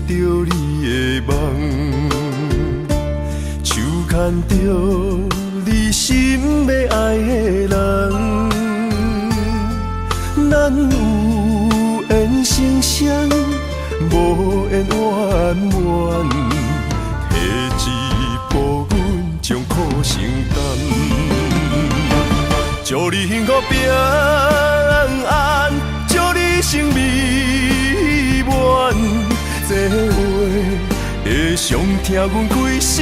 着你的梦，手牵着你心要爱的人，咱有缘成双，无缘怨怨，提一步阮将苦承担。祝你幸福平安，祝你生美满，这话会伤疼阮规世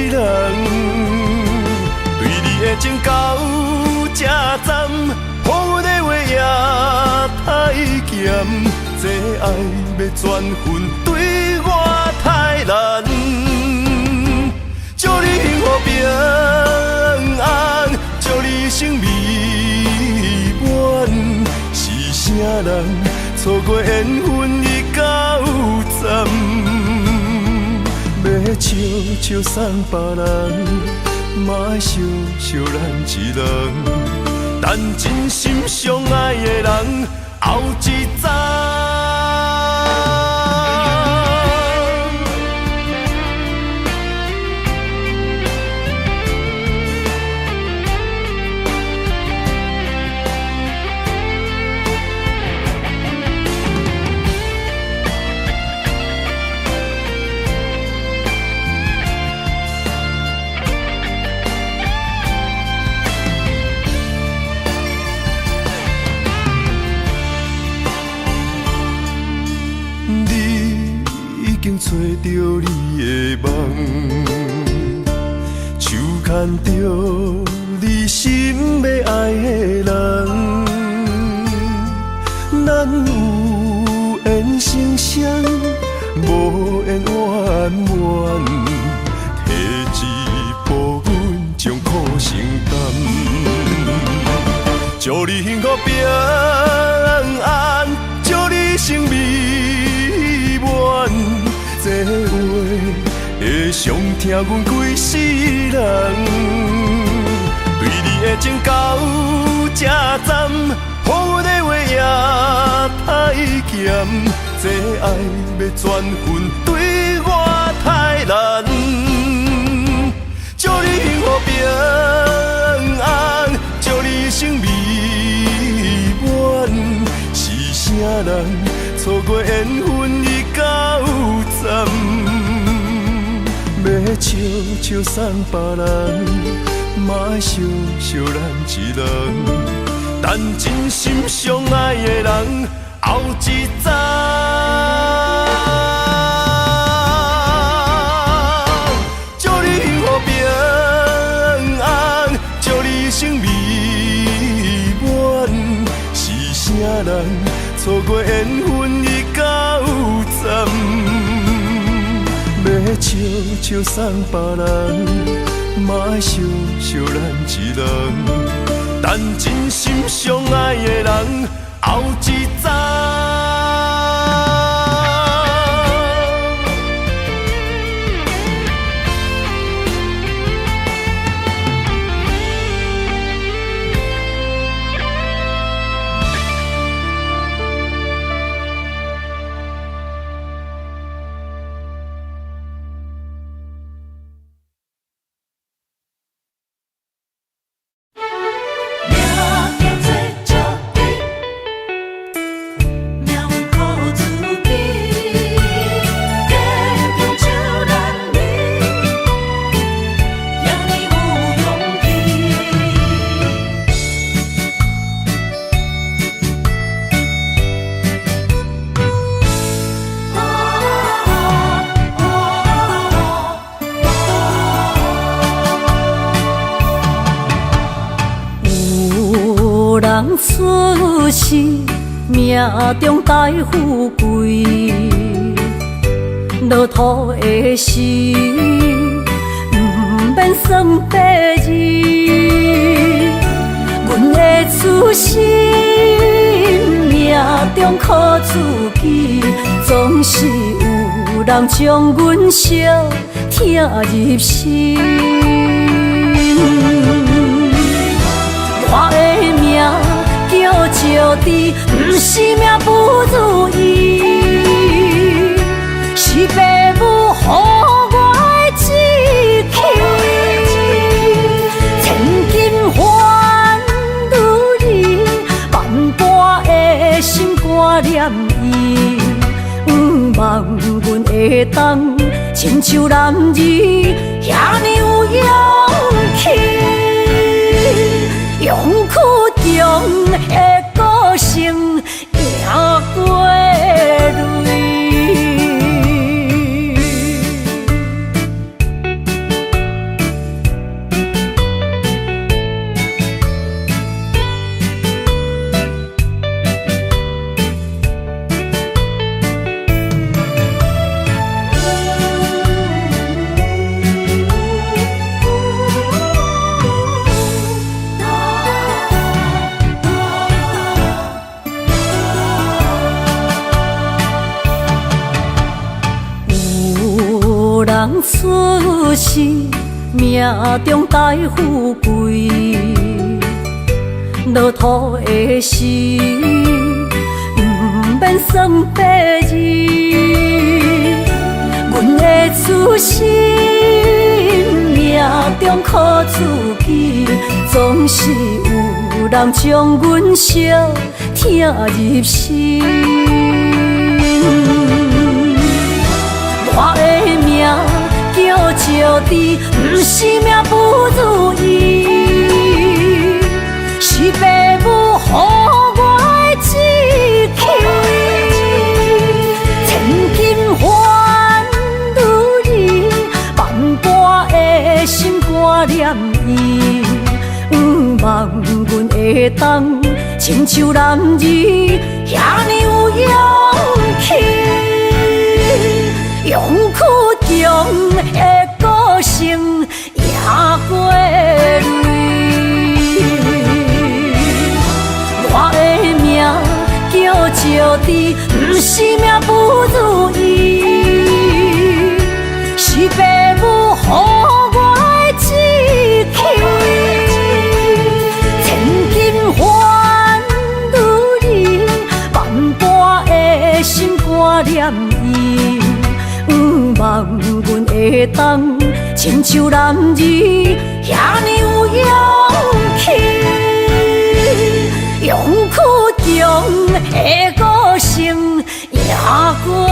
人。对你的情到这站，好阮的话也太咸，这爱要转分对我太难。祝你幸福平安，祝你生美满，是啥人错过缘分已到站？要笑笑送别人，嘛爱笑笑咱一人，等真心相爱的人后一站。找着你的梦，手牵着你心要爱的人，咱有缘成双，无缘怨怨，提一步阮将苦承担。祝你幸福平安，祝你生美满，这话会伤疼阮规世人。对你的情到这站，好阮的话也太咸，这爱要转分对我太难。祝你幸福平安，祝你生美满，是啥人错过缘分已到站？要笑笑送别人，嘛爱笑笑咱一人，等真心相爱的人后一站。祝你幸福平安，祝你生美满，是啥人错过缘分已到站？要笑笑送别人，嘛爱笑笑咱一人，等真心相爱的人后一站。出世命中带富贵，落土的时，不免算白字。阮的出身命中苦自己，总是有人将阮惜听入心。我的命叫石地，不是命不如意，是的心挂念伊，望阮会当亲像男儿遐尼有勇气，勇气中的个性赢过泪。人出世，命中带富贵，落土的时，不免算白字。阮的出身，命中靠自己，总是有人将阮惜听入心。我的命叫石地，不是命不如意，是父母予我的志气。千金换如意，万般的心挂念伊，望阮会当亲像男儿遐尼有勇气。勇气中的个性赢过泪，我的命叫石地，不是命不如意，是父母予我的志气。千金换如意，万般的心挂念伊。望阮会当亲像男儿遐尼有勇气，勇气中的个性赢过泪。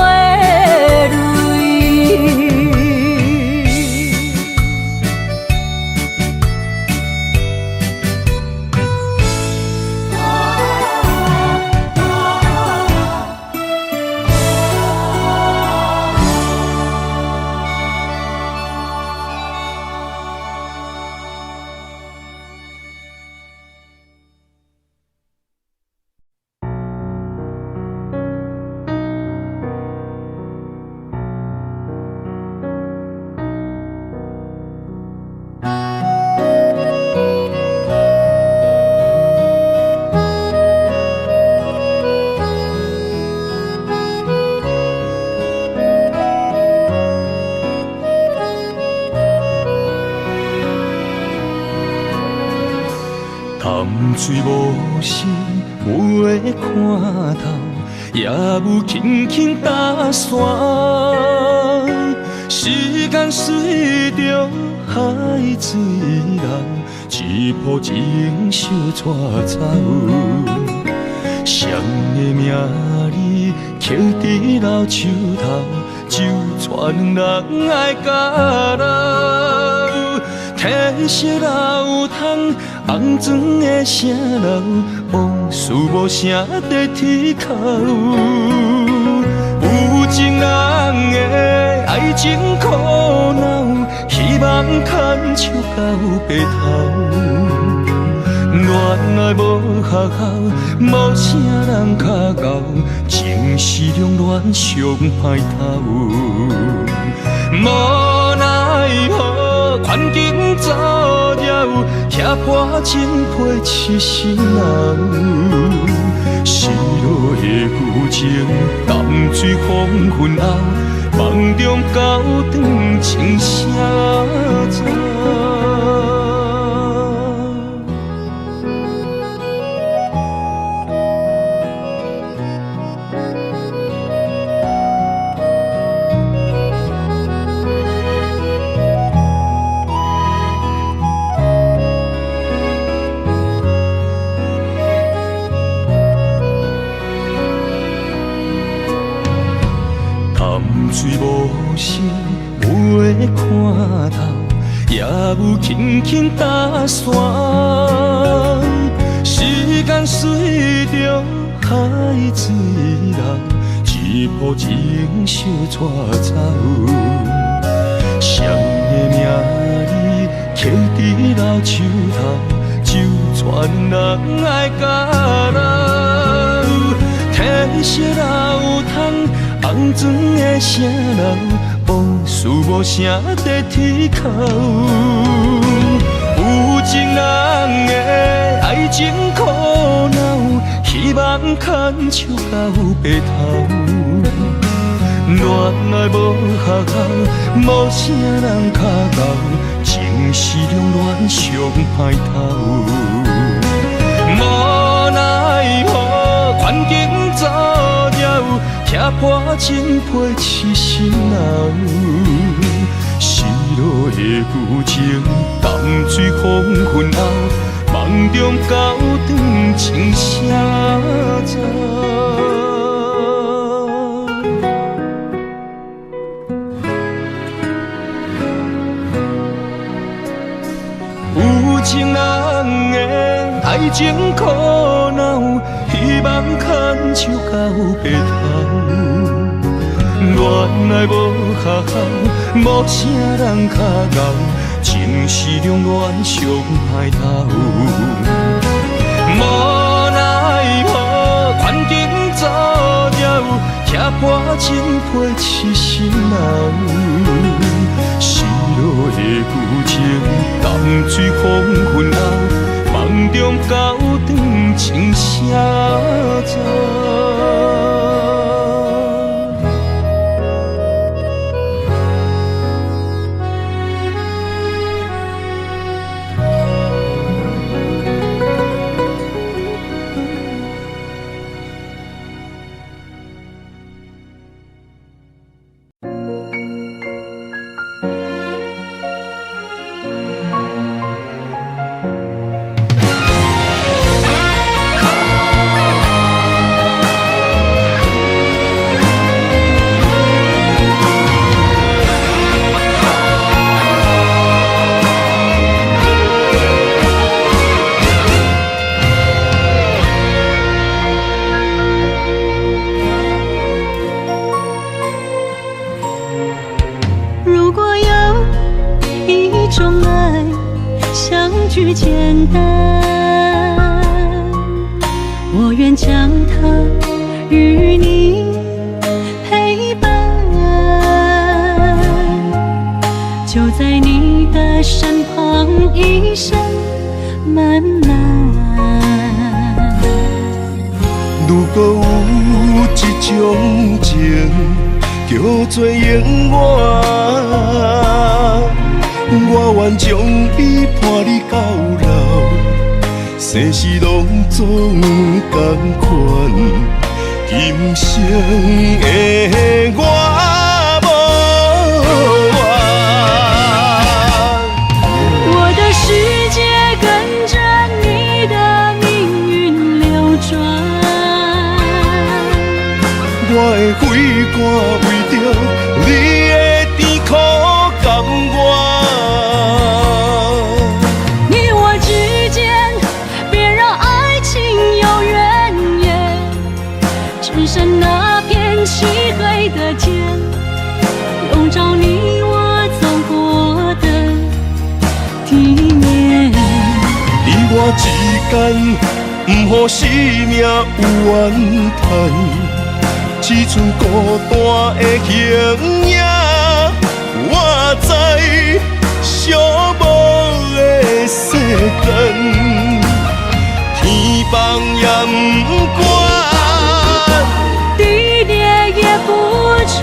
水无心，有的看透，也有轻轻打散。时间随着海水流，一步情相带走。谁的名字刻在老树头，就全人爱甲老。褪色老窗，红砖的城楼，往事无声在天口。有情人的爱情苦恼，希望牵手到白头。恋爱无学校，无啥人较敖，情是两恋上歹头。无奈何，环境造谣，拆破情批痴心人。失落的旧情，淡水黄昏后，梦中高长青声走。水无声，袂看透，也有轻轻打旋。时间随着海水流，一步情相带走。谁的名字刻伫老树头？就全人爱甲留，褪色老窗，红砖的城楼，往事无声在天口。有情人的爱情苦恼，希望牵手到白头。恋爱无学校，无啥人脚到，情是中恋上歹透。无奈何环境造谣，拆破真配痴心人。失落的旧情，淡水黄昏后，梦中高长情啥走。情人的爱情苦恼，希望牵手到白头。恋爱无学校，无啥人脚熬，情是中恋上歹透。无奈何环境造谣，拆破真配痴心人。失落的旧情，淡水黄昏后，梦中高长情啥走？简单，我愿将它与你陪伴，就在你的身旁，一生慢慢。如果有一种情叫做永远，我愿将伊伴你到老，生死拢总同款。今生的我无怨，我的世界跟着你的命运流转，我的血汗为着你的甜苦甘愿。只剩那片漆黑的天，笼罩你我走过的地面。你我之间，不予生命有怨叹，只剩孤单的形影。我知寂寞的世间，天放也不管。地裂也不穿，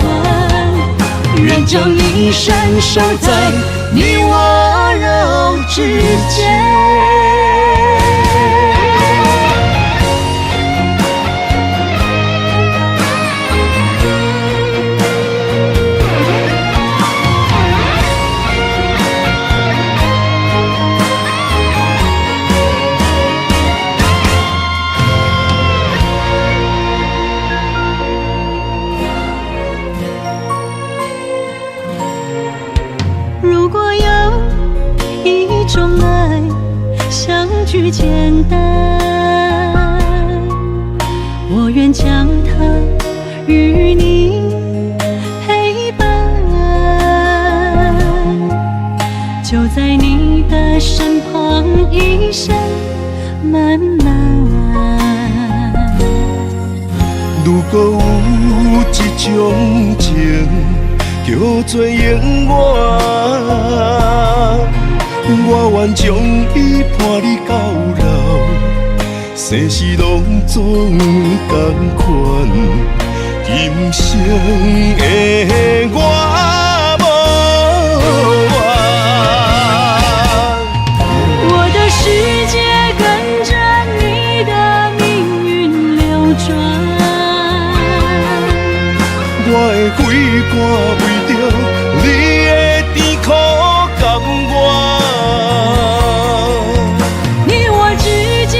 愿将一生守在你我肉之间。句简单，我愿将它与你陪伴，就在你的身旁，一生慢慢。如果有一种情叫做永远，我愿将伊伴你到老，生死拢总同款，今生的我无怨。我的世界跟着你的命运流转，我的肺肝为着你的甜苦甘愿。你我之间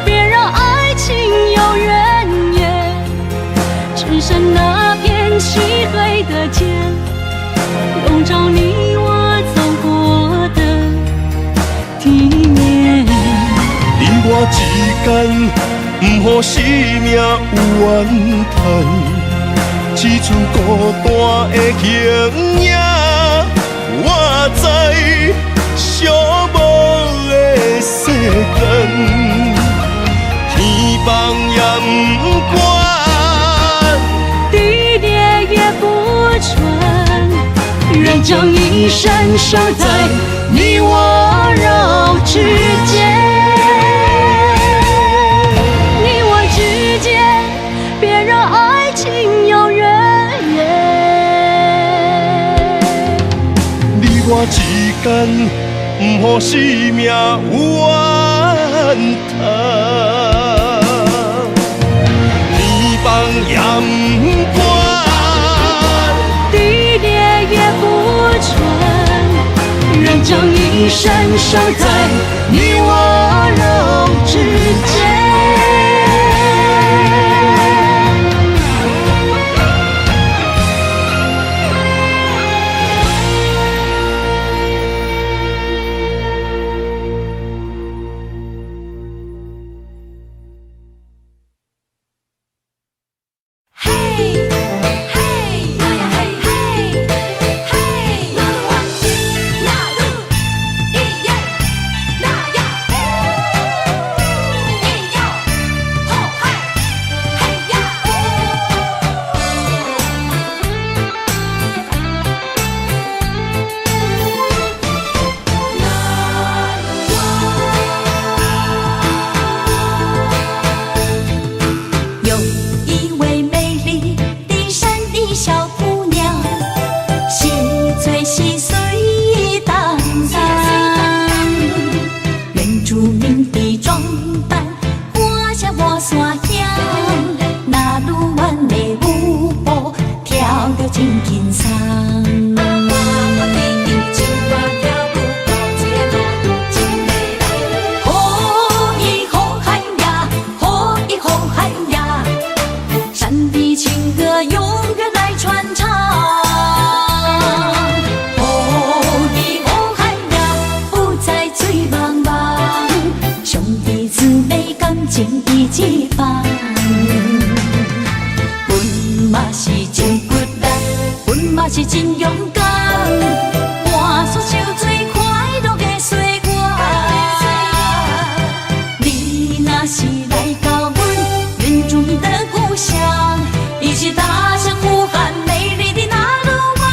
别让爱情有怨言，只剩那片漆黑的街，笼罩你我走过的地面。你我之间，不予生命有怨叹。只剩孤单的形影，我知寂寞的世间，天崩也不管，地裂也不穿，愿将一生守在你我肉之间。你我之间，别让爱情有怨言。你我之间，不予生命有怨叹。天崩也不管，地裂也不穿，愿将一生守在你我肉之间。是真勇敢，换出受最快乐的岁月。你若是来到阮原住民的故乡，一起踏上呼喊美丽的那鲁湾。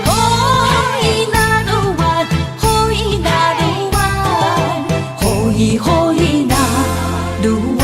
哦，伊那鲁湾，哦，伊那鲁湾，哦，伊那鲁湾。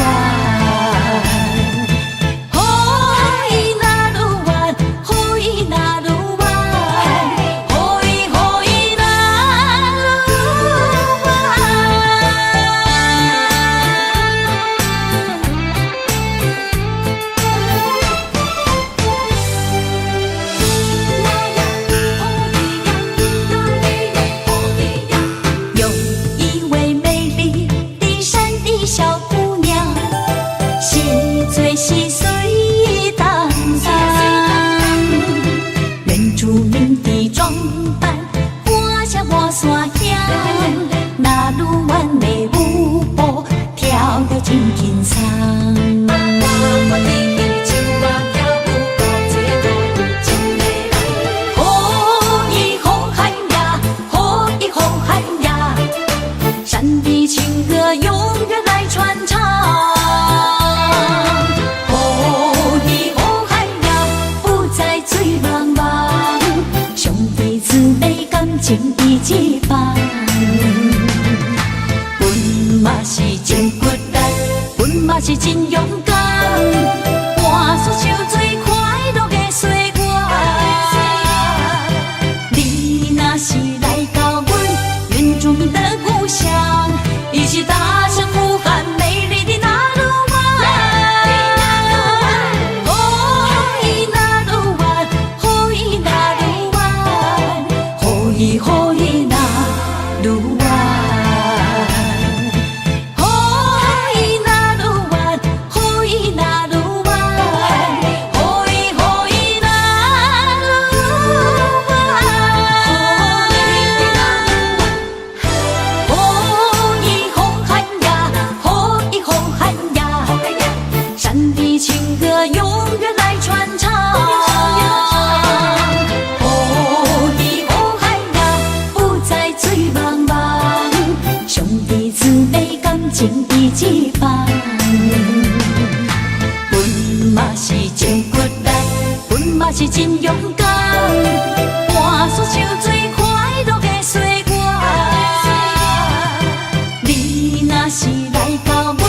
是真勇敢，换出手最快乐的岁月。你若是来到阮原住民的故乡，一起踏上呼喊美丽的那路湾。哦，伊那路湾，哦，伊那路湾，哦，伊哦伊那路湾。情义一方，阮嘛是真骨力，阮嘛是真勇敢，换出手最快乐的岁月。你若是来到阮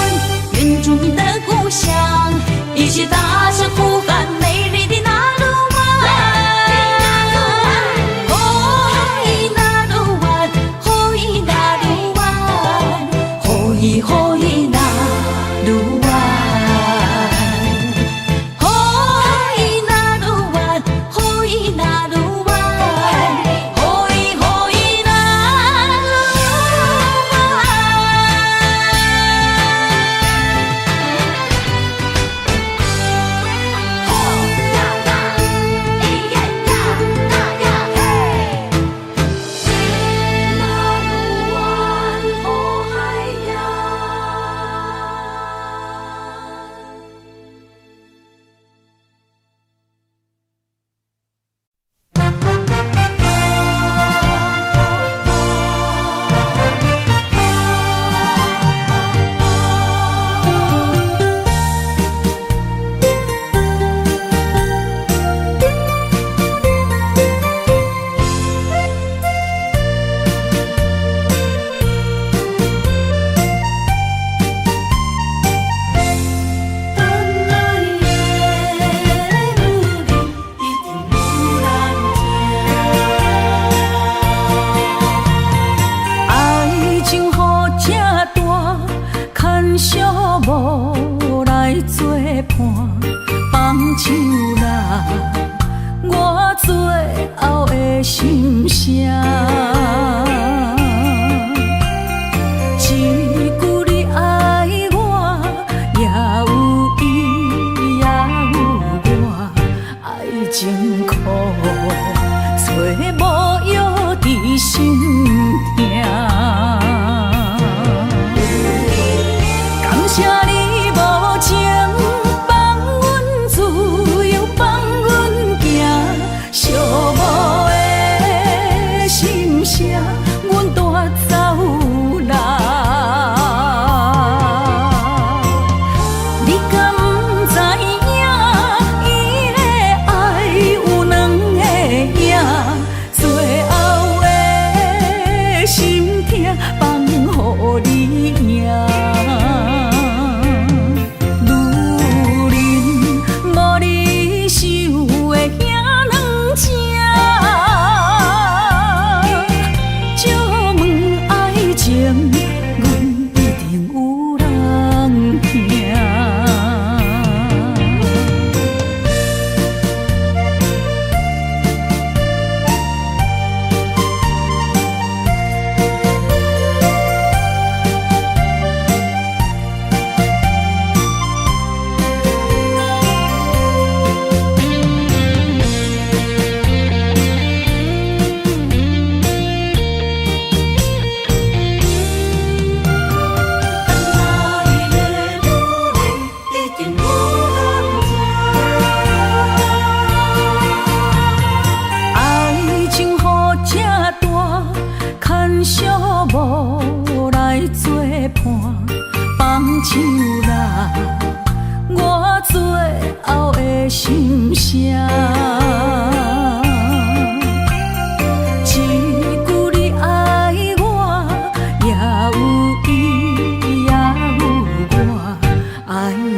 原住民的故乡，一起踏上呼喊美丽的那路湾。哦，伊那路湾，哦，伊那路湾，哦，伊哦伊那路湾，哦，伊那路湾，哦，伊那路湾，哦，伊哦伊那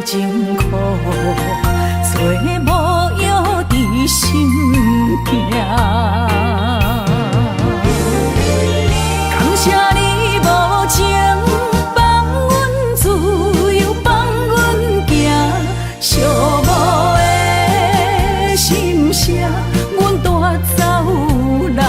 情苦，做无药伫心痛。感谢你无情放阮自由，放阮行，寂寞的心声，阮带走啦。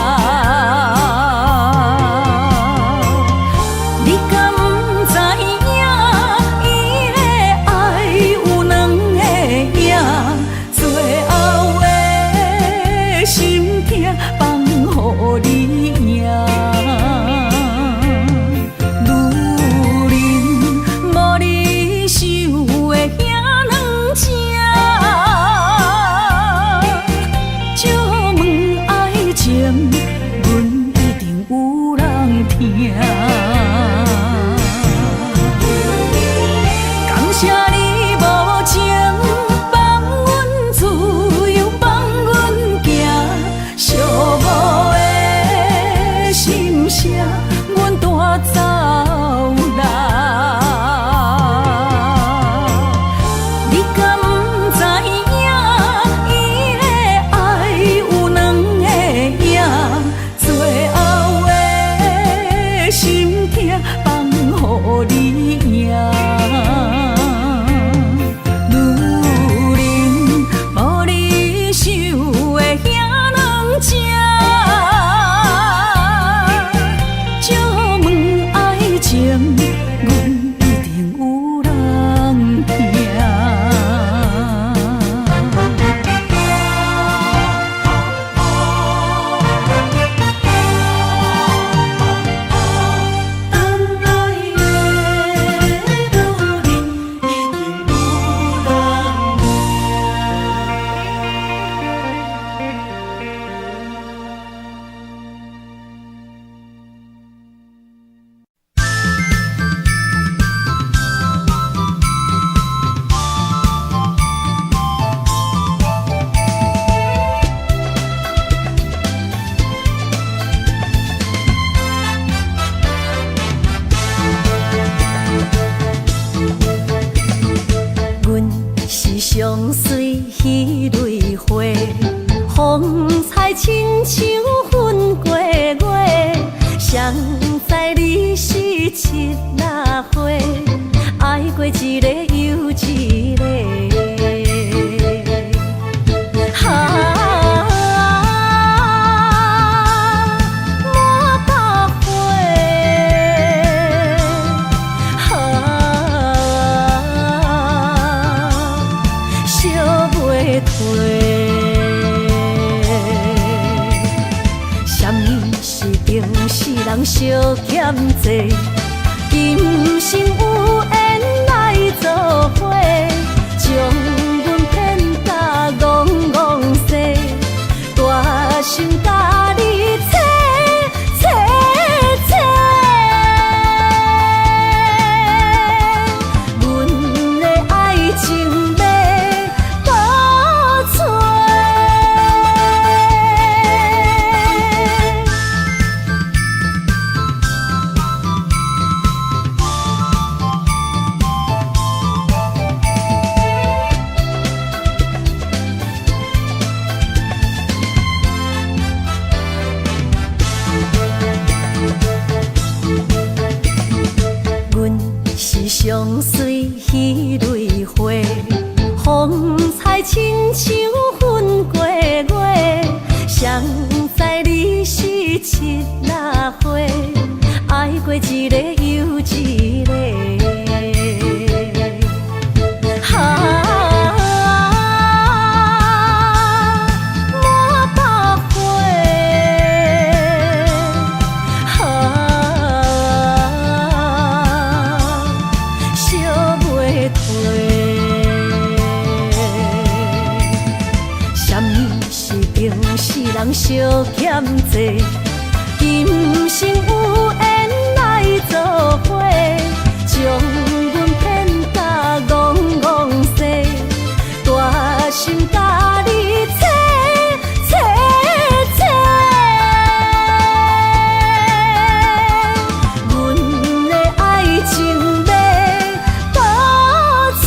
相随彼蕊花，风采亲像云过月。谁知你是七若花，爱过一个又一个。人相欠债，今生有缘来作伙，将阮骗甲戆戆西，大心甲你切切切，阮的爱情要倒找。相随彼蕊花，风采亲像云过月。谁知你是七若花，爱过一个又一个。人相欠债，今生有缘来作伙，将阮骗甲戆戆西，大心甲你切切切，阮的爱情要倒找。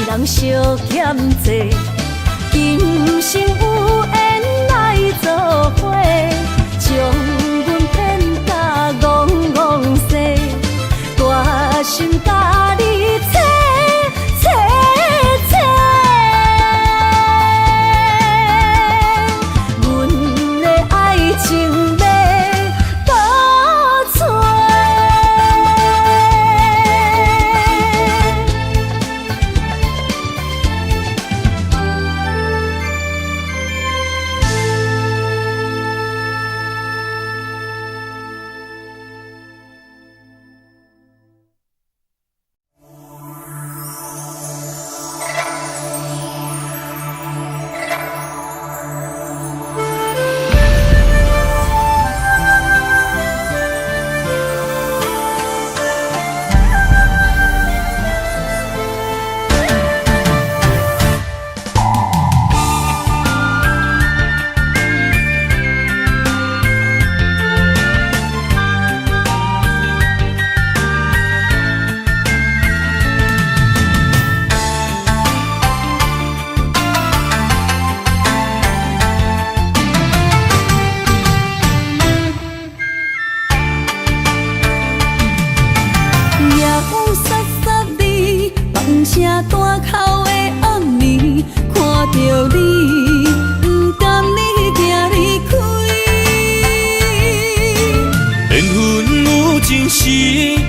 人相欠债，今生有缘来做伙，将阮骗甲戆戆西，大心甲你切切切，阮的爱情要倒找。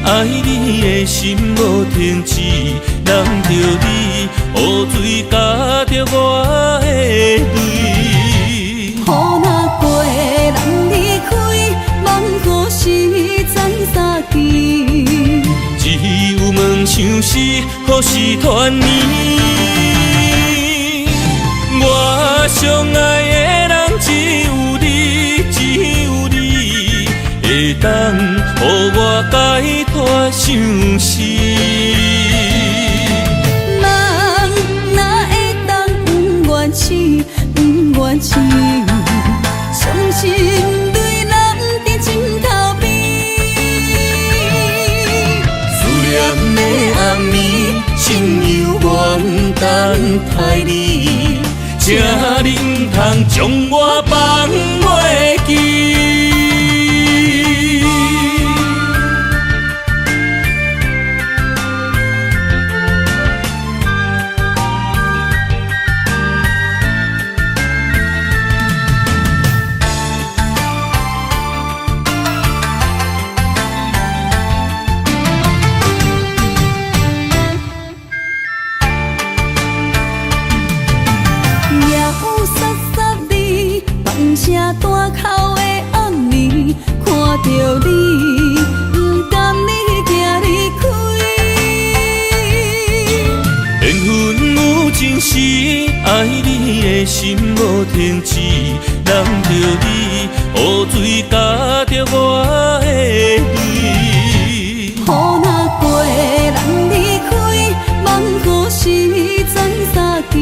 爱你的心无停止，难着你雨水加着我的泪。雨若过，人离开，望何时再相见？只有问相思，何时团圆？我相爱的人只有你，只有你会当予我解脱相思。人哪会当不愿痴，不愿痴？伤心对人伫枕头边，思念的暗暝，心犹原等待你，请你唔通将我放袂记。大口的暗暝，看着你，不甘你行离开。缘分有情时，爱你的心无停止，难着你雨水加着我的泪。雨若过，人离开，望何时再相见？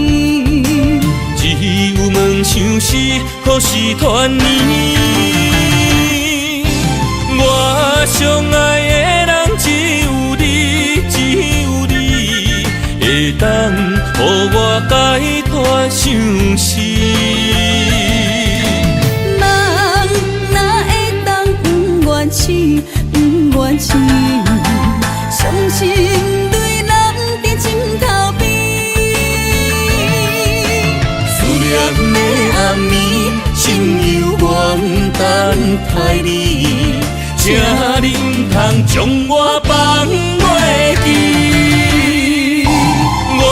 只有问相思，何时团圆？我相爱的人只有你，只有你会当予我解脱相思。人哪会当不愿痴，不愿痴？伤心对人伫枕头边。念的暗暝，心犹原等待你，请你唔通将我放袂记。我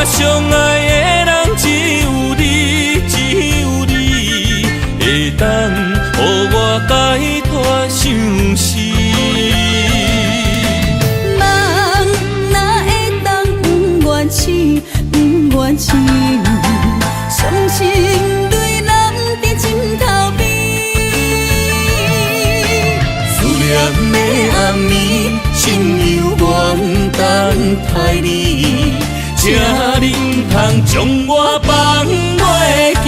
相爱的人只有你，只有你会当予我解脱相思。人哪会当不愿痴，不愿痴？伤心对人伫枕头边，思念的暗暝，心犹原等待你，请你唔通将我放袂记。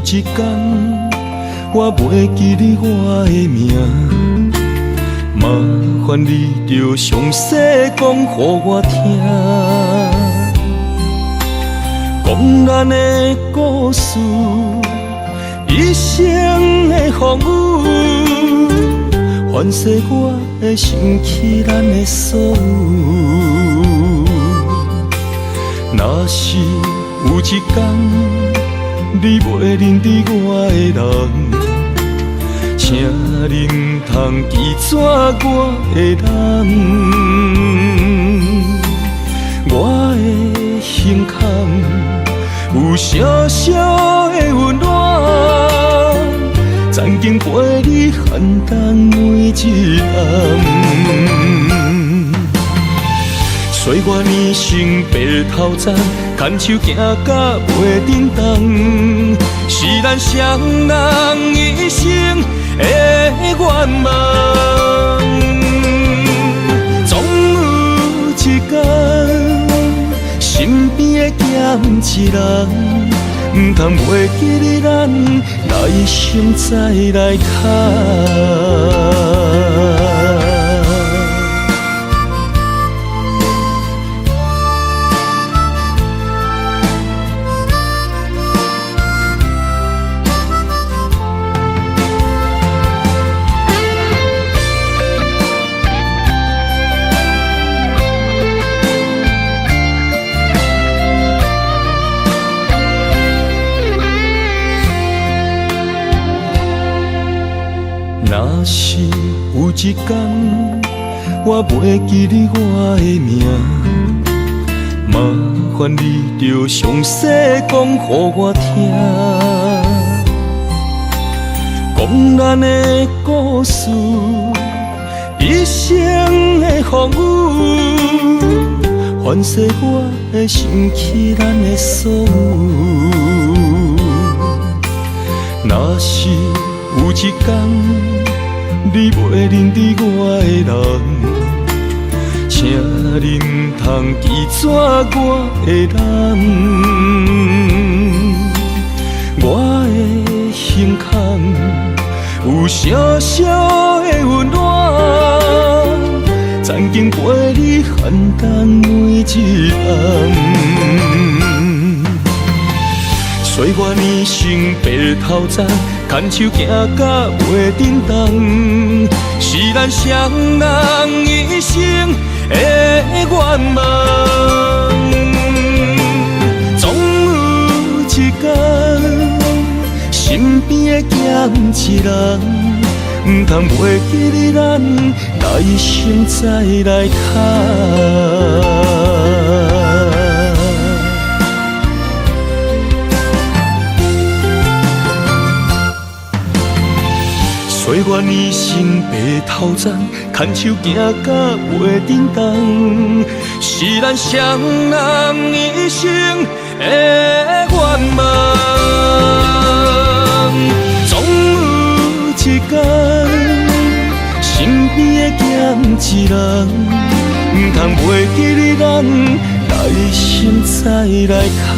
一天，我袂记你我的名，麻烦你着详细讲予我听，讲咱的故事，一生的风雨，反噬我会想起咱的所有。若是有一天你袂认得我的人，请你唔通记住我的人。我的胸腔有小小的温暖，曾经陪你寒冬每一暗。岁月年成白头鬃，牵手行到袂振动，是咱双人一生的愿望。总有一天，身边会减一人，唔通袂记你咱，来生再来谈。若是有一天，我袂记你我的名，麻烦你着详细讲予我听，讲咱的故事，一生的风雨，反噬我会想起咱的所有。若是有一天你袂认得我的人，请你唔通记住我的人。我的胸腔有小小的温暖，曾经陪你寒冬每一暗。岁月年成白头鬃，牵手行到袂振动，是咱双人一生的愿望。总有一天，身边会减一人，唔通袂记你咱，来生再来谈。岁月年成白头鬃，牵手行到袂振动，是咱双人一生的愿望。总有一天，身边会减一人，唔通袂记你咱，来生再来谈。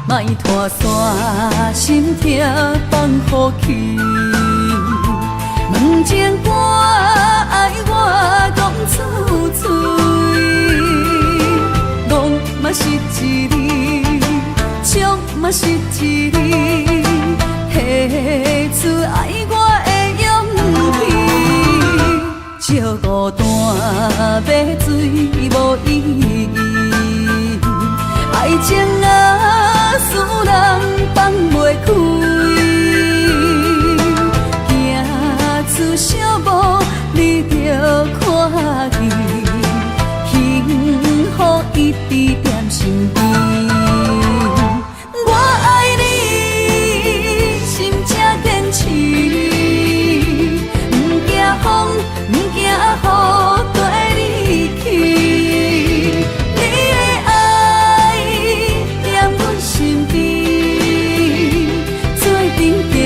莫拖山，心痛放乎去。问情歌爱我讲出嘴，浪嘛是一字，唱嘛是一字。烧孤单要水无意义，爱情啊，使人放袂开，行出小步你着看见，幸福一直踮身边。我爱你，心才坚持，不惊风，不惊雨跟你去。你的爱踮阮身边，做阵行，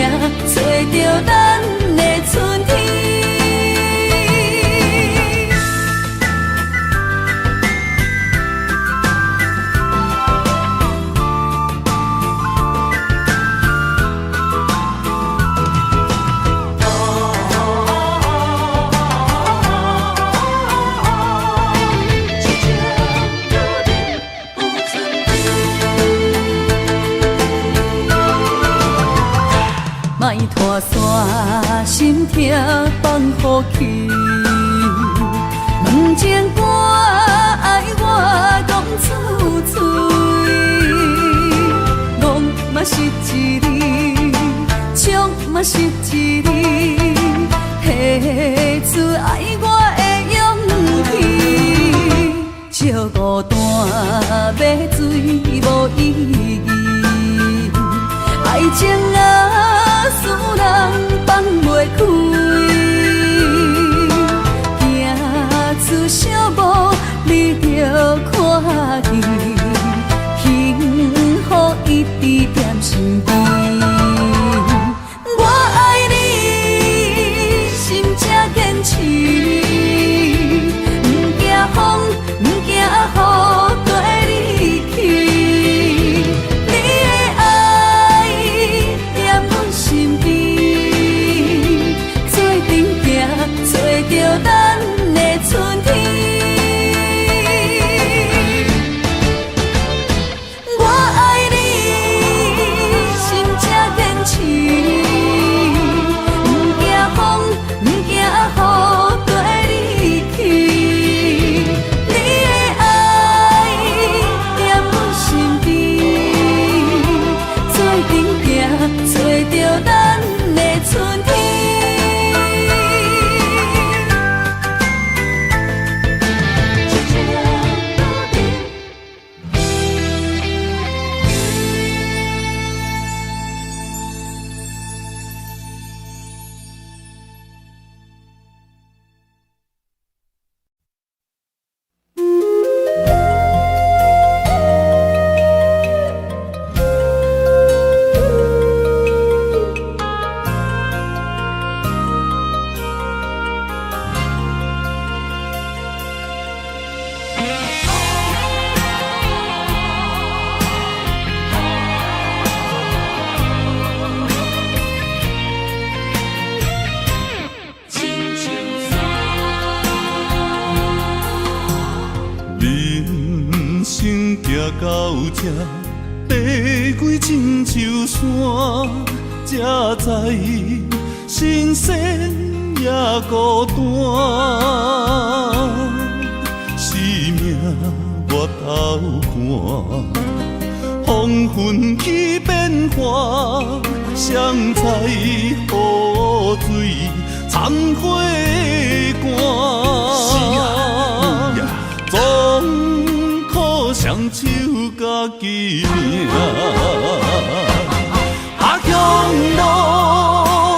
找着咱的春天。莫拖山，心痛放乎去。问情歌爱我讲出嘴，梦嘛是一字，唱嘛是一字，提出爱我的勇气。烧孤单要水无意义，爱情啊，使人放袂开，行出小步你着看见，幸福一直踮身边。我爱你，心才坚持，不惊风，不惊雨跟你去。你的爱踮阮身边，做阵行，找着咱的春天。我爱你，心才坚持，不惊风，不惊雨跟你去。你的爱踮阮身边，做阵行，找着咱的春天。人生行到这，爬过亲像山，才知新鲜也孤单。生命我头看，风云起变化，谁知雨水残花干。总靠双手家己命，下乡路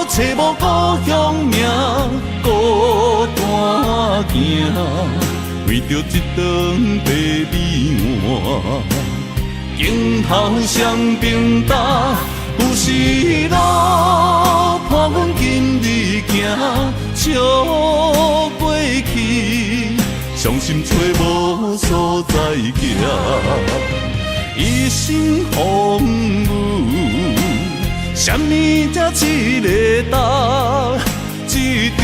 找无故乡名，孤单行，为着一顿白米碗，今后双平搭，有时路伴阮今日行，笑过去。伤心找无所在行，一生风雨，什么才一个答？一支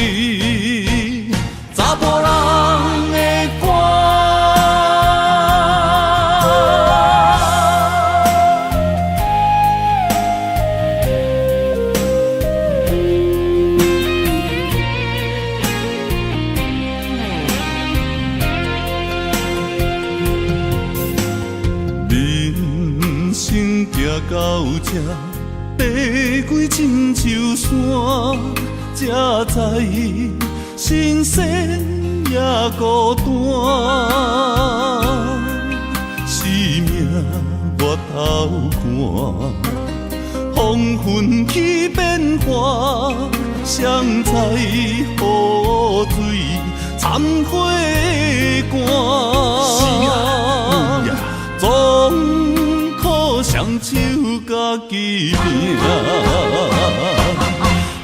查甫人的歌。到这，爬过亲像山，才知新鲜也孤单。生命我头汗，黄昏起变化，谁知雨水掺火寒。总靠双手家己拼。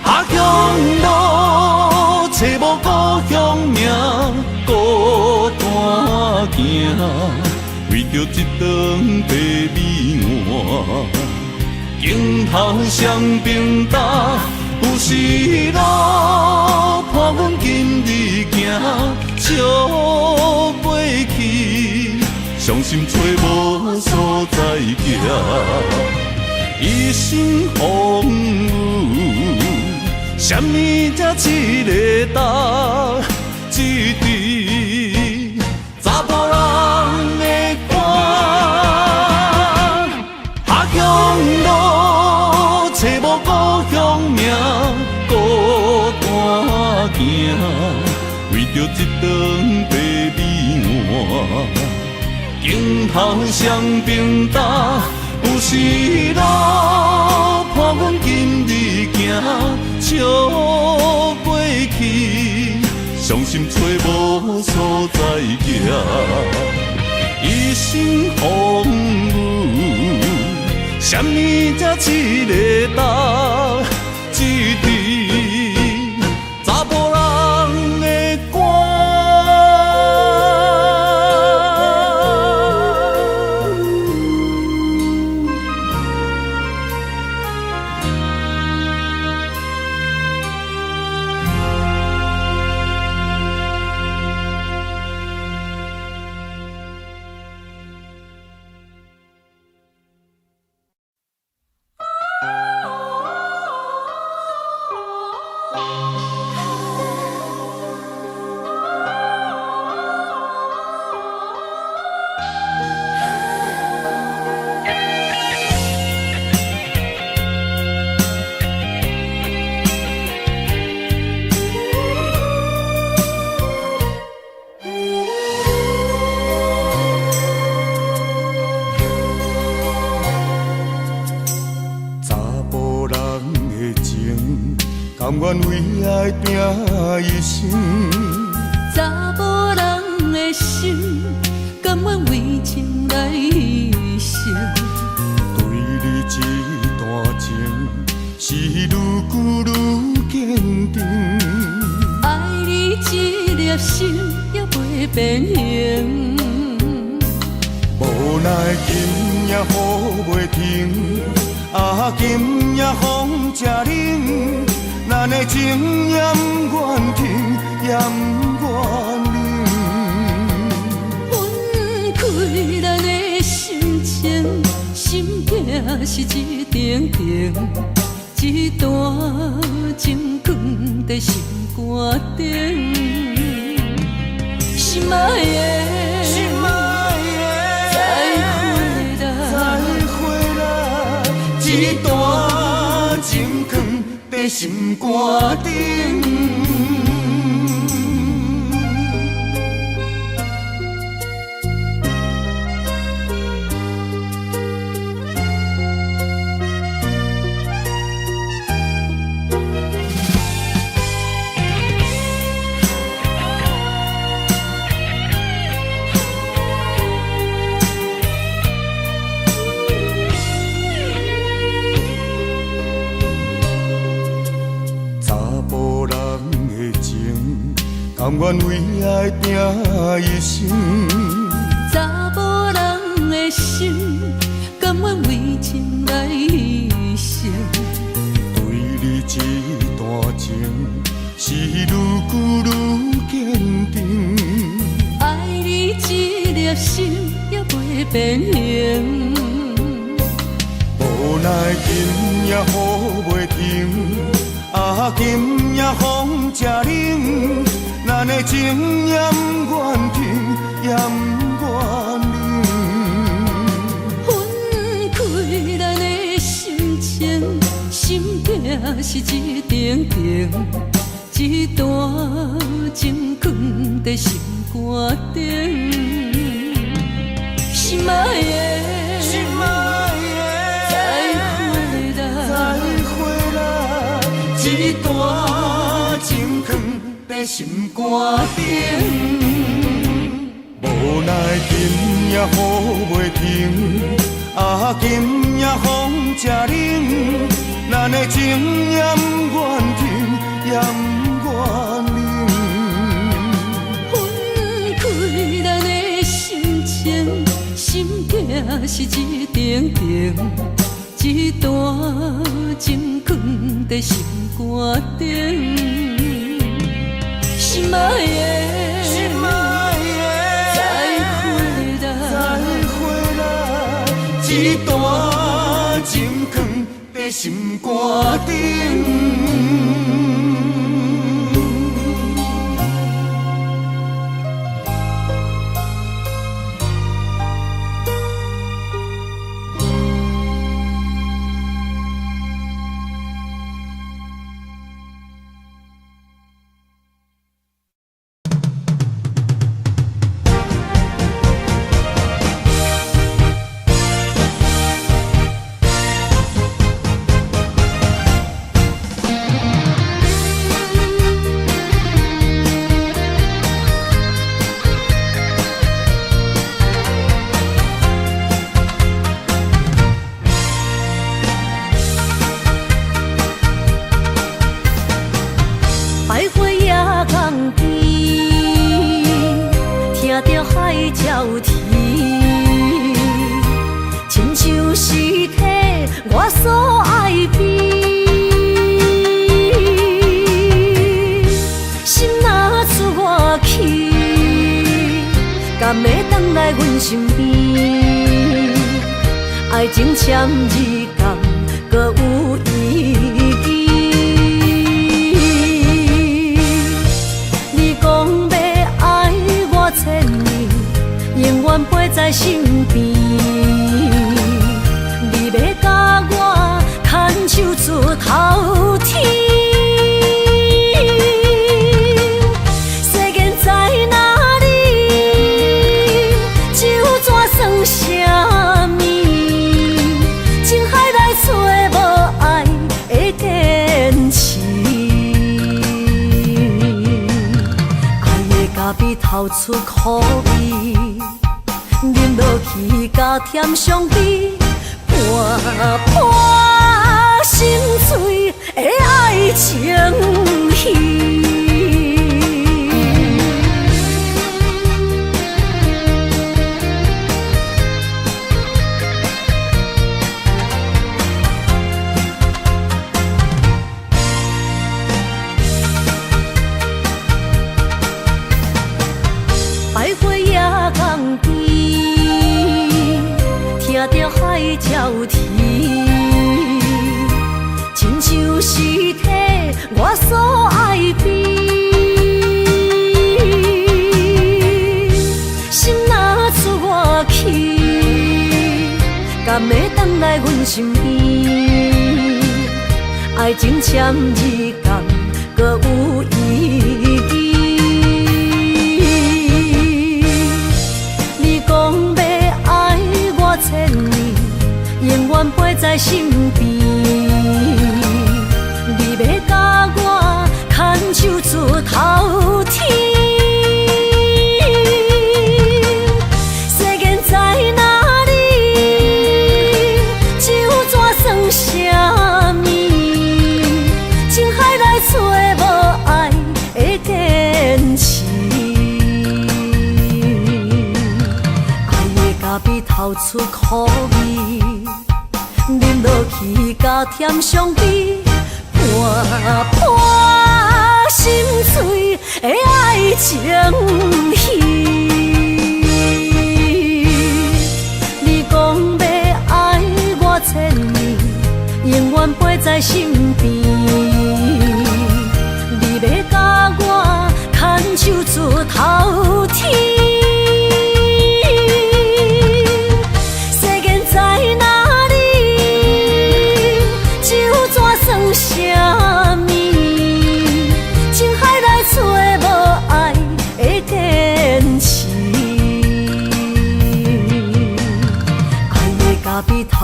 下乡路，找无故乡名，孤单行，为着一顿白米碗。镜头双边搭，有时路伴阮今日行，笑袂去，伤心找无所在行。一生风雨，什么才一个答？一滴查甫人的肝。下乡路，找无故乡名，孤单行，为着一顿白米碗。镜头双边搭，有时路伴阮今日行，笑袂去，伤心找无所在行。一生风雨，什么才一个答？一滴查甫人的肝。甘愿为爱拼一生，查某人的心，甘愿为情来牺牲。对你这段情，是愈久愈坚定。爱你一粒心也袂变形。无奈今夜雨袂停，啊今夜风正冷。咱的情也不愿停，也不愿冷。分开咱的心情，心境是一定定，一段情放在心肝顶。心爱的，再回来，一段情放在心肝顶。甘愿为爱拼一生，查某人的心，甘愿为情来牺牲。对你这段情，是愈久愈坚定。爱你一粒心也袂变形。无奈今夜雨袂停，啊今夜风正冷。咱的情也不愿停，也不愿冷。分开咱的是一定定，一段情放在心肝顶。心爱的，再会啦，一段情放在心肝顶。无奈今夜雨袂停，啊今夜风正冷，咱的情也不愿停，也不愿冷。分开咱的心情，心痛是一定定，一段情放在心肝顶。心爱的，再会啦，一段情放在心肝顶。爱情签字间，搁有意义。你讲要爱我千年，永远陪在身边。你要甲我牵手出头天。 比透出苦味，饮落去甲甜相比，伴伴心碎的爱情戏。 听着海鸟啼，亲像是替我所爱悲。心若出我去，敢会回来阮身边？爱情签字间，搁有意义。 千年，永远陪在身边。你要甲我牵手出头天。世间在哪里？酒怎算什么？情海来找无爱的坚持。 比透出苦味，饮落去甲甜相比，伴伴心碎的爱情戏。你讲要爱我千年，永远陪在身边。你要甲我牵手出头天。 什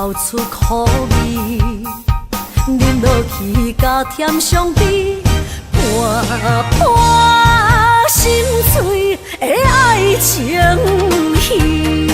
流出苦味，饮落去加甜上甜，伴伴心碎的爱情戏。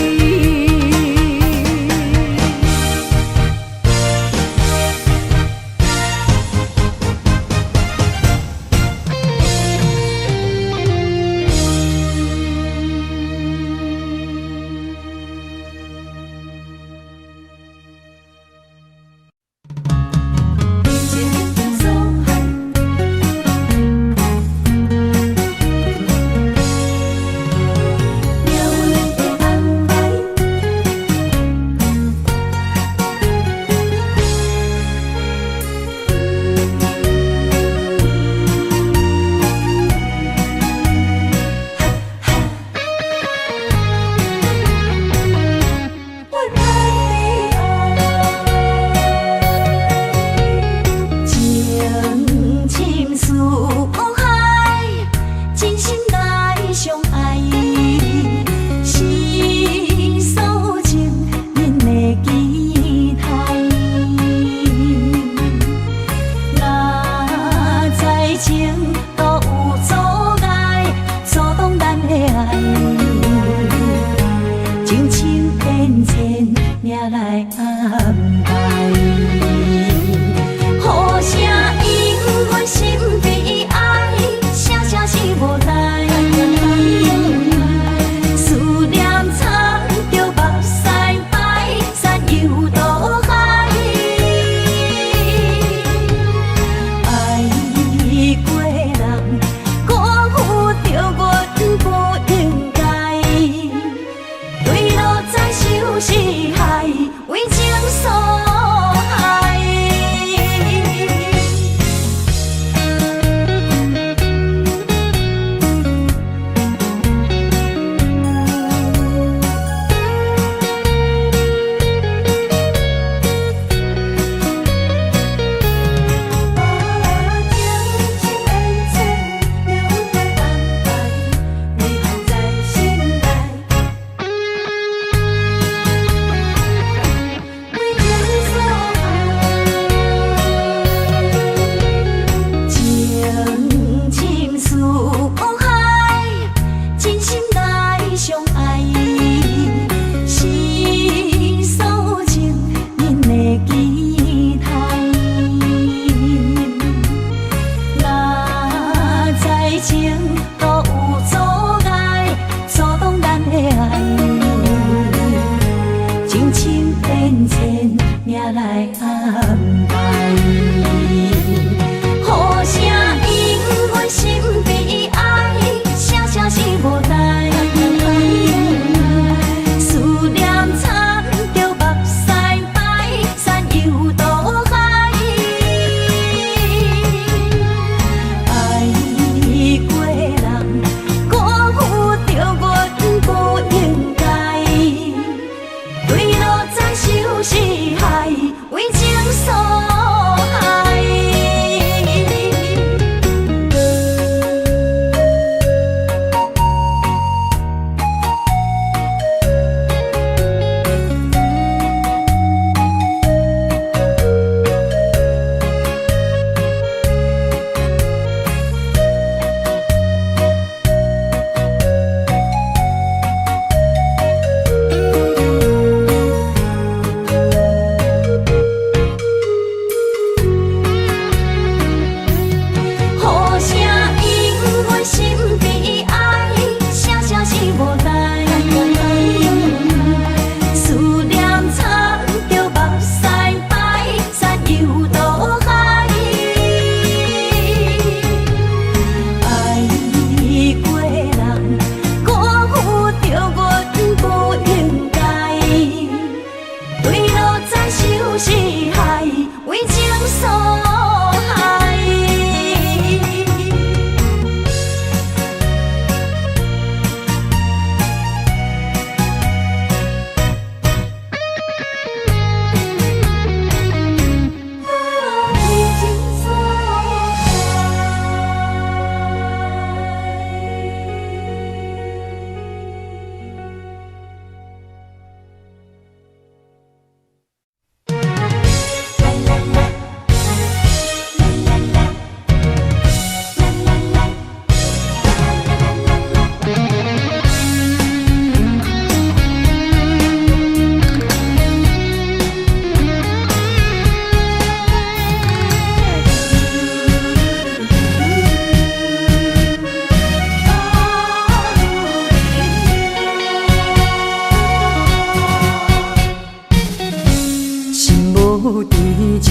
无伫这，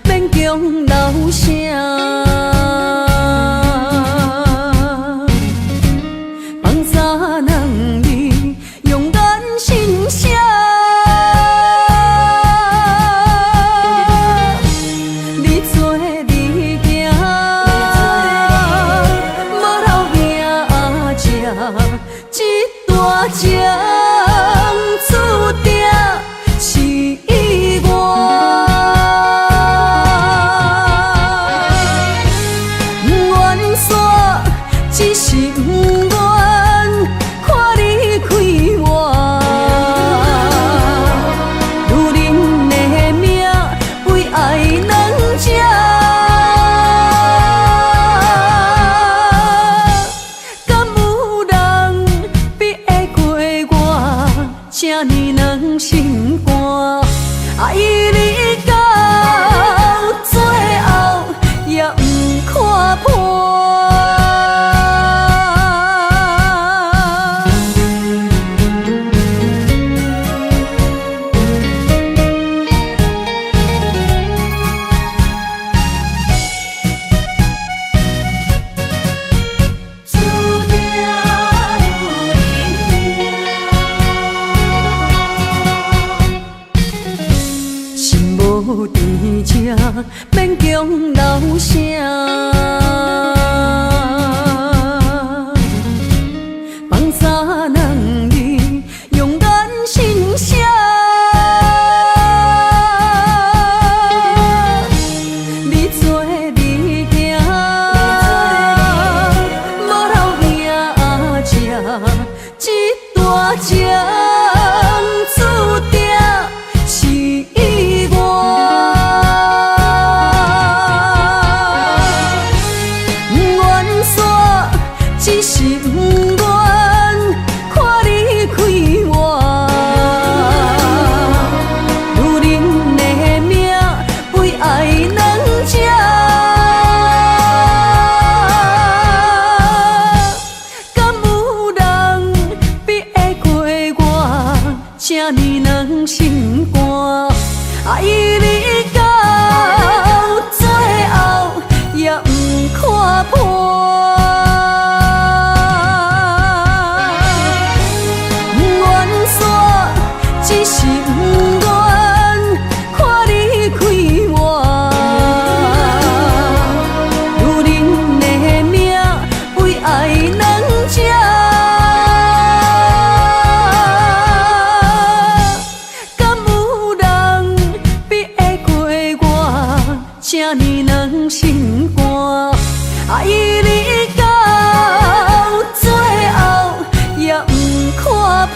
免强留声。放三人你用眼心声，你做你行，无留名食，这大情注定是我。愿煞只是不愿看你开我，如恁的命为爱两只，敢有人比会过我这呢软心肝？爱你到最后也不看破。心无伫这，免强留声。放三人你用眼心声，你做你行，无留名食，这大情注定是我。愿煞只是不愿看你开我，如恁的命为爱两只，敢有人比会过我这呢软心肝？爱你到最后也不看破。愿煞只是不愿看你开我，如恁的命为爱两只，敢有人比会过我这呢软心肝？爱你到最后也不看破。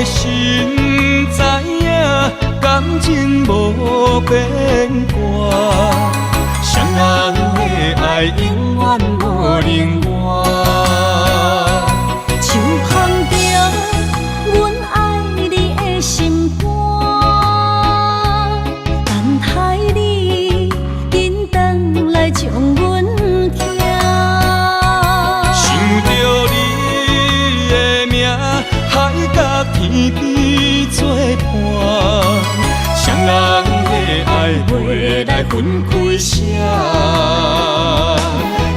心知影，感情无变卦，双人的爱永远无另外。像放着阮爱你的心肝，等待你紧回来将阮听。想着你的名，海甲天边作伴，双人的爱袂来分开啥。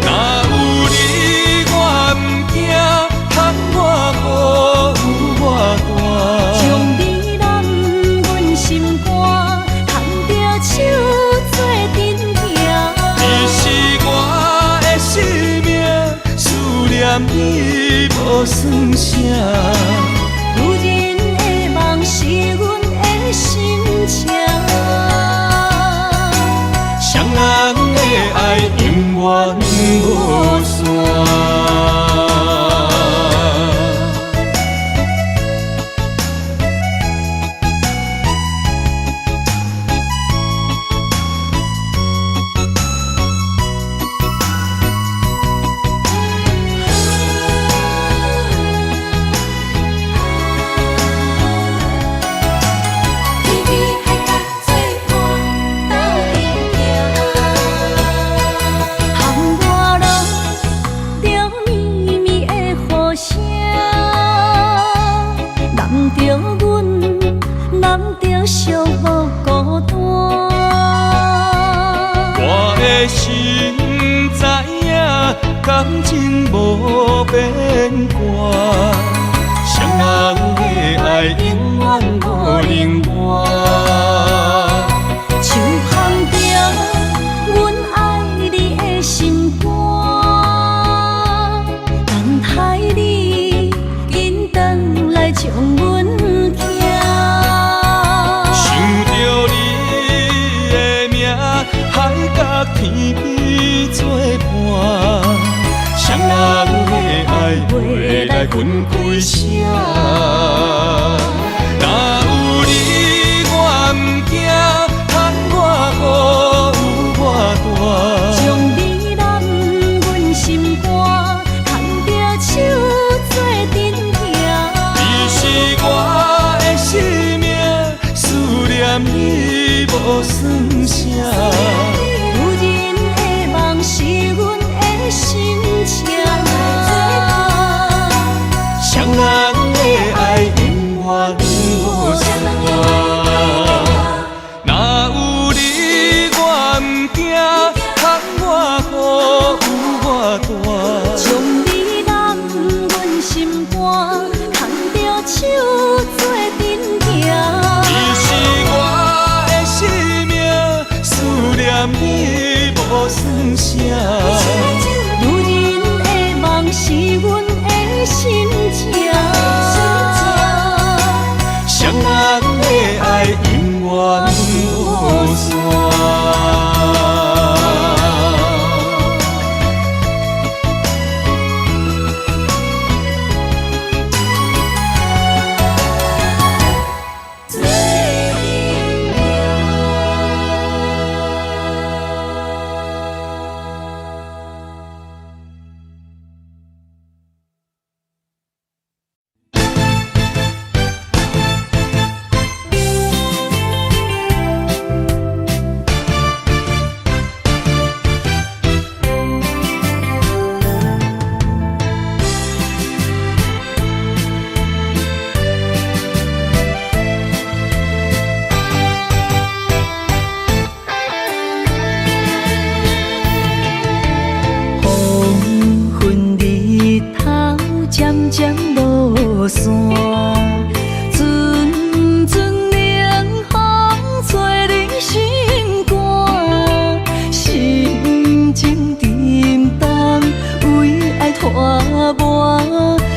哪有你我不惊，盼我无念你无算啥。女人的梦是阮的心情，双人的爱永远无散。心知影，感情无变卦，双人的爱永远无冷漠。像放着阮爱你的心肝，等待你紧回来将阮寄。想着你的名，海角天边作伴，双人的爱袂来分开啥。若有你我毋惊，喊我好有我大。将你揽阮心肝，牵着手做阵行。你是我的生命，思念你无算啥。是阮的心情，双人的爱永远无散。若有你我毋惊，喊我好有我大。将你揽阮心肝，牵着手做阵行。你是我的生命，思念你无算啥。女人的梦是阮的心情，双人的爱永远无散。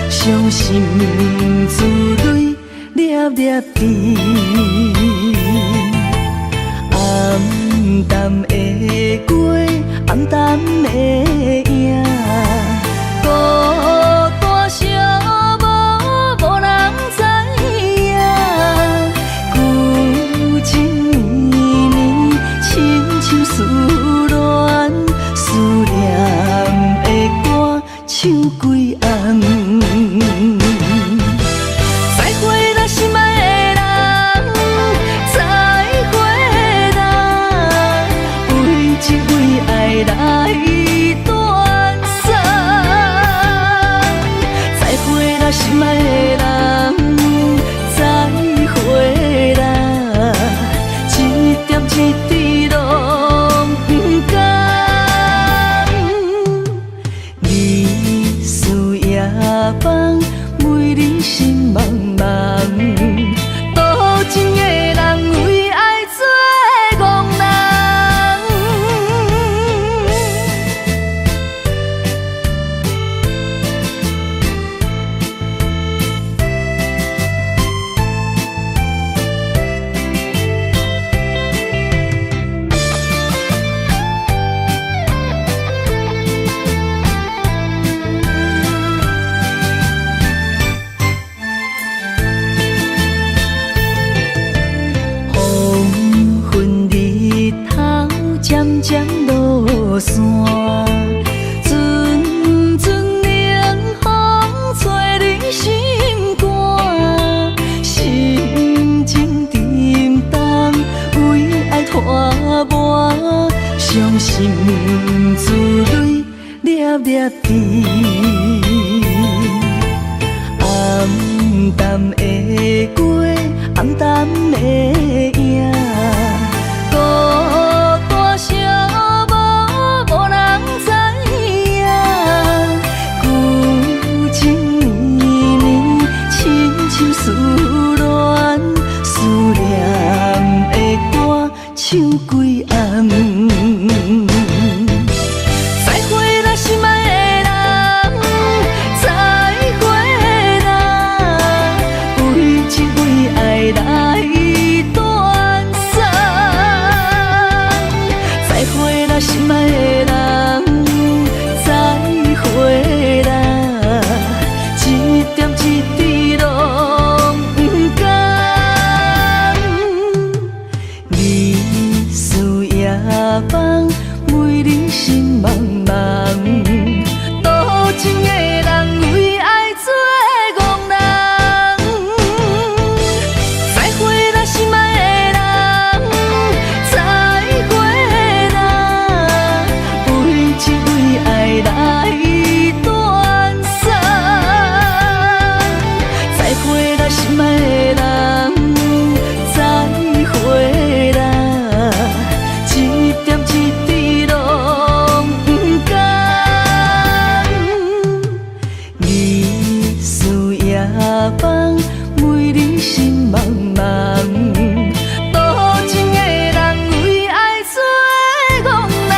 伤心珠泪粒粒滴，暗淡的月，暗淡的影，孤单寂寞，无人知影。旧情绵绵，亲像思恋，思念的歌唱几暗。再会咱心爱的人，再会咱为情为爱来将心珠泪粒粒滴。暗淡的月，暗淡的影，孤单寂寞，无人知影。旧情绵绵，深深思恋，思念的歌唱几暗。再会啦，心爱的人，再会啦，为情为爱来断送。再会啦，心爱的人，再会啦，一点一滴拢不甘。日思夜梦，为你心茫茫。多情的人为爱做憨人。再会啦，心爱的人，再会啦，为情为爱来断送。再会啦，心爱的人，再会啦，一点一滴拢不甘。日思夜梦，为你心茫茫。多情的人为爱做憨人。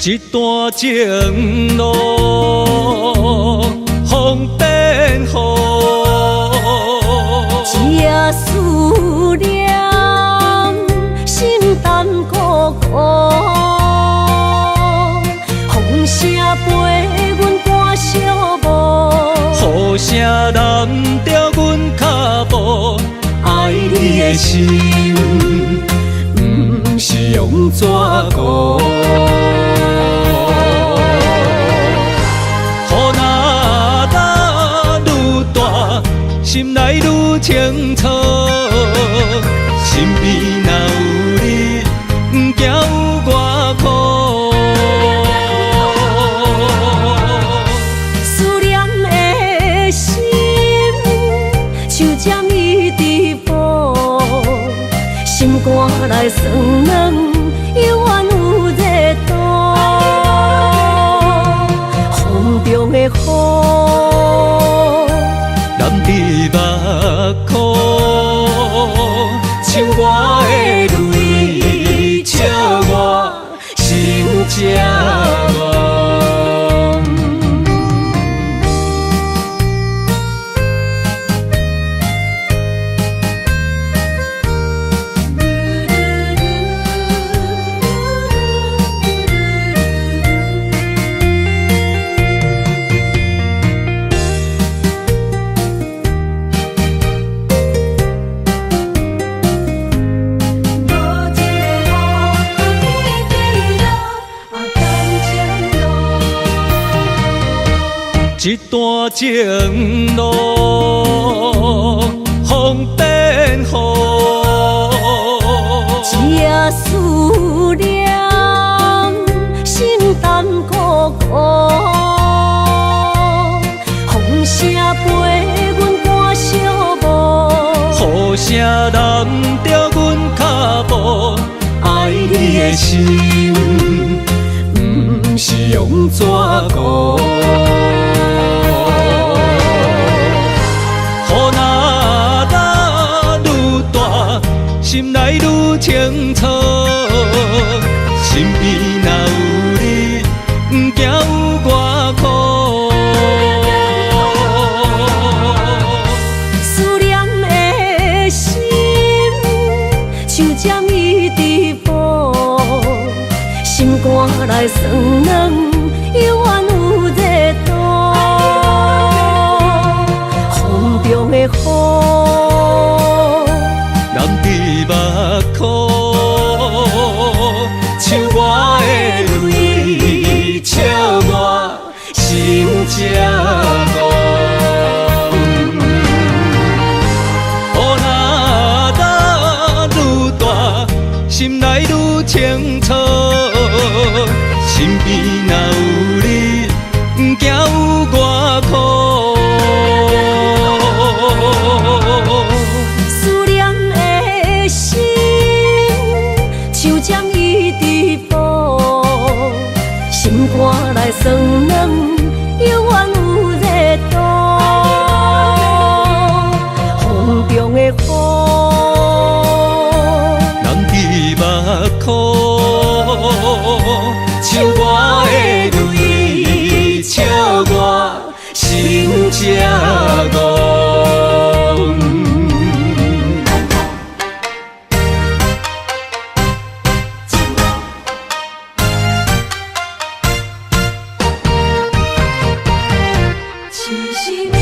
一段情路风变雨，这思念心淡孤孤，风声陪阮赶小步，雨声染着阮脚步，爱你的心不是用纸糊。心内愈清楚，心边若有你，不惊有我苦。思念的心像针伊直补，心肝内酸软，犹原有热度。风中的雨。目眶，像我的泪，笑我心这乱。一段情路风变雨，这思念心淡孤孤，风声陪阮赶小步，雨声染着阮脚步，爱你的心不是用纸糊。心内愈清楚，身边若有你，有偌苦。思念的心，像将伊直抱，心肝内酸软，犹原有热度。风中的雨，淋伫目眶，像我的泪，笑我心这戆。雨若打愈大，心内愈清楚。身边若有你，不惊有偌苦。思念的心，像将伊直抱，心肝内酸软，犹原有热度。风中的雨，淋伫目眶，像我的泪，笑我心这戆。只是你惊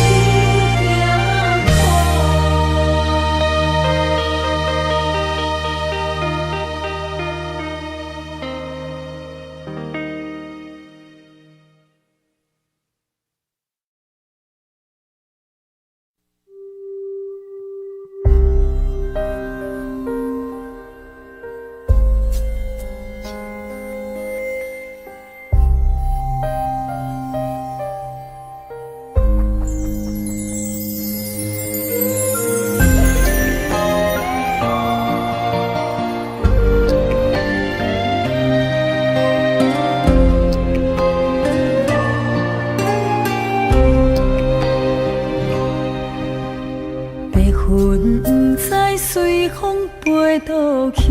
白云不知随风飞倒去，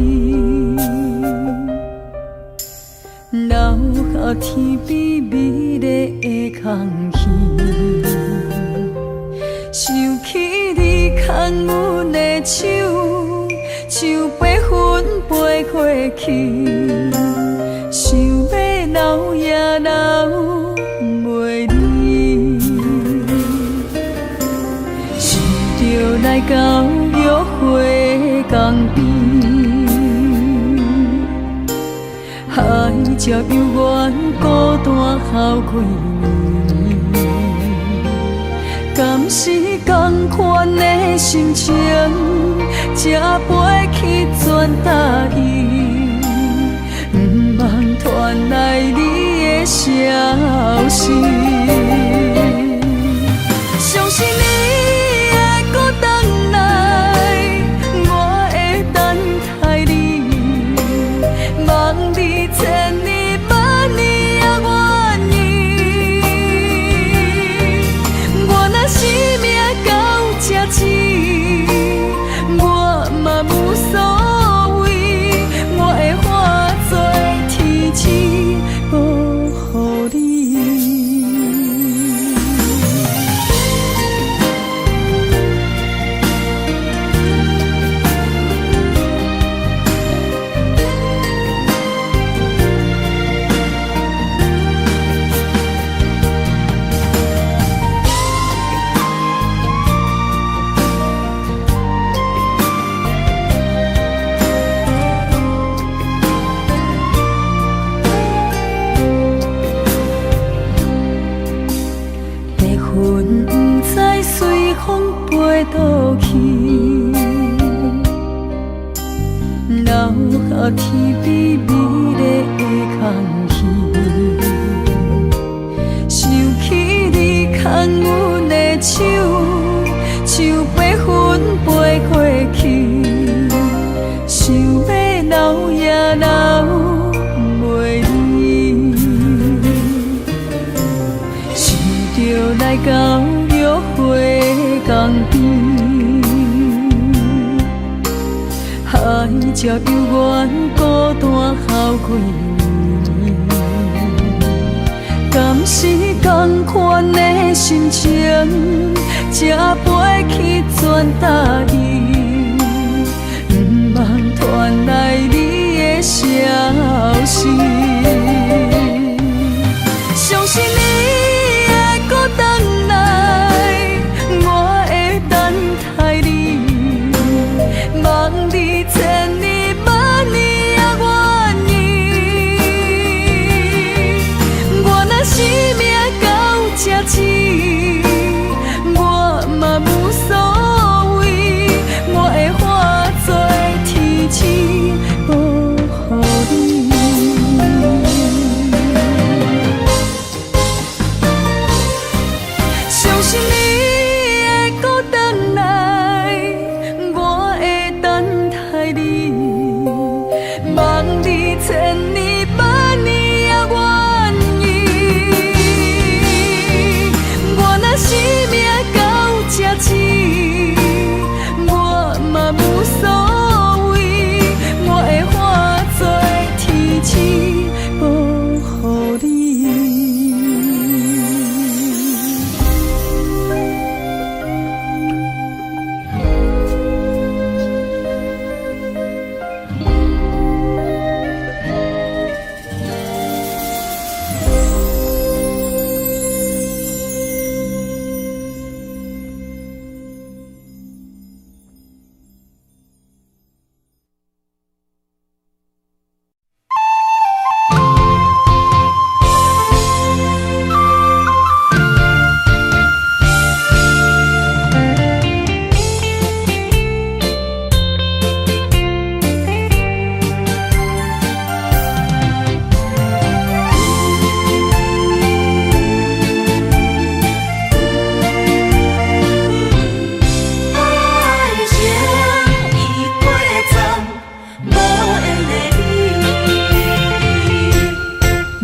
留下天边美丽的空气。想起你牵阮的手，像白云飞过去，想要留也留袂离。是着来到约会江边，海才犹原孤单好几年。敢是同款的心情，才飞去全答应，不茫传来你的消息。相信你会搁回来，我会等待你，望你千年万年也愿意。我若生命到这止，我嘛无所谓，我会化作天使保护你。云不知随风飞倒去，留下天边美丽的空气。想起你牵阮的手，像白云飞过去，想要留也留袂离。是着来到约会江边，海才犹原孤单好几年。敢是同款的心情，才飞去全答应，不茫传来你的消息。相信你会搁回来，我会等待你，望你千年万年也愿意。我若生命到这止，我嘛无所谓，我会化作天星保护你。相信你会搁回来，我会等待你，望你千年万年也愿意。我若生命到这止，我嘛无所谓，我会化作天星保护你。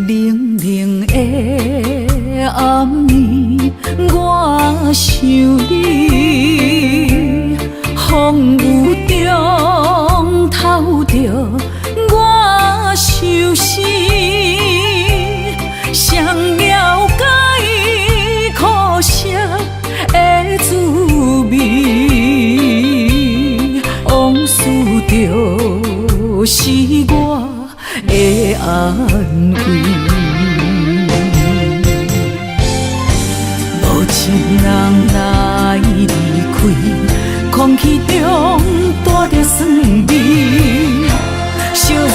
冷冷的暗暝，我想你，风雨中透着我伤心，谁了解苦涩的滋味？往事就是我的安慰。无情人来离开，空气中带着酸味，烧热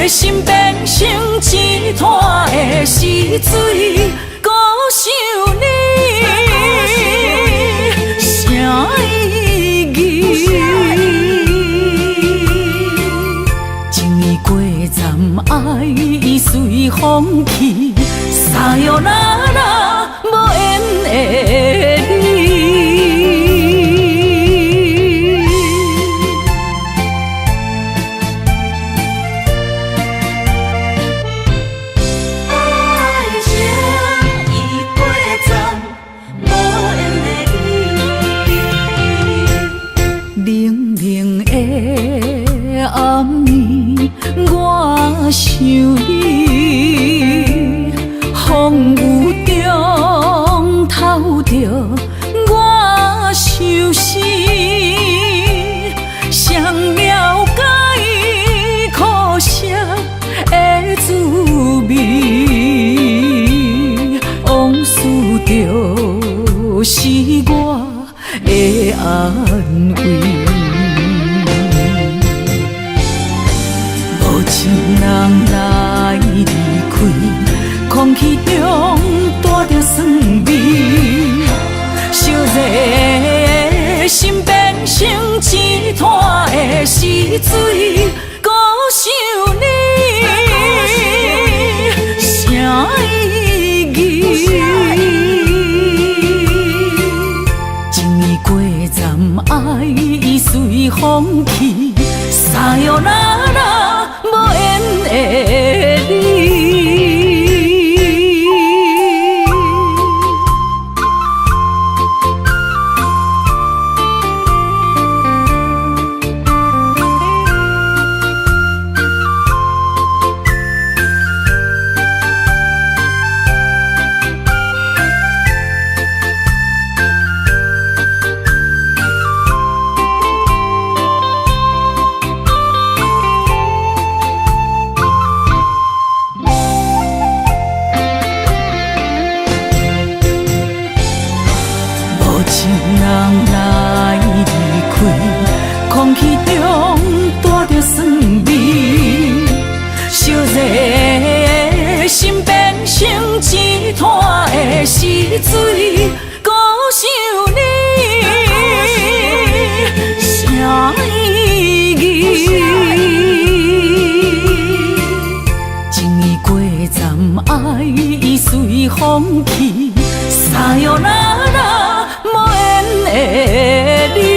的心变成一滩的死水，孤想你，啥意义？一年过站，爱已随风去，撒哟那拉，无缘的你。爱情已过站，无缘的你。冷冷的暗暝，我想你，风雨中透着我伤心，谁了解苦涩的滋味？往事就是我的安慰。无情人来离开，空气中带着酸味，烧热的心变成一滩的死水，孤想你，啥意义？一年过站，爱已随风去，撒哟那拉，无缘的你。拖的是水，孤想你，啥意义？情已过站，爱已随风去，撒哟那拉无缘的你。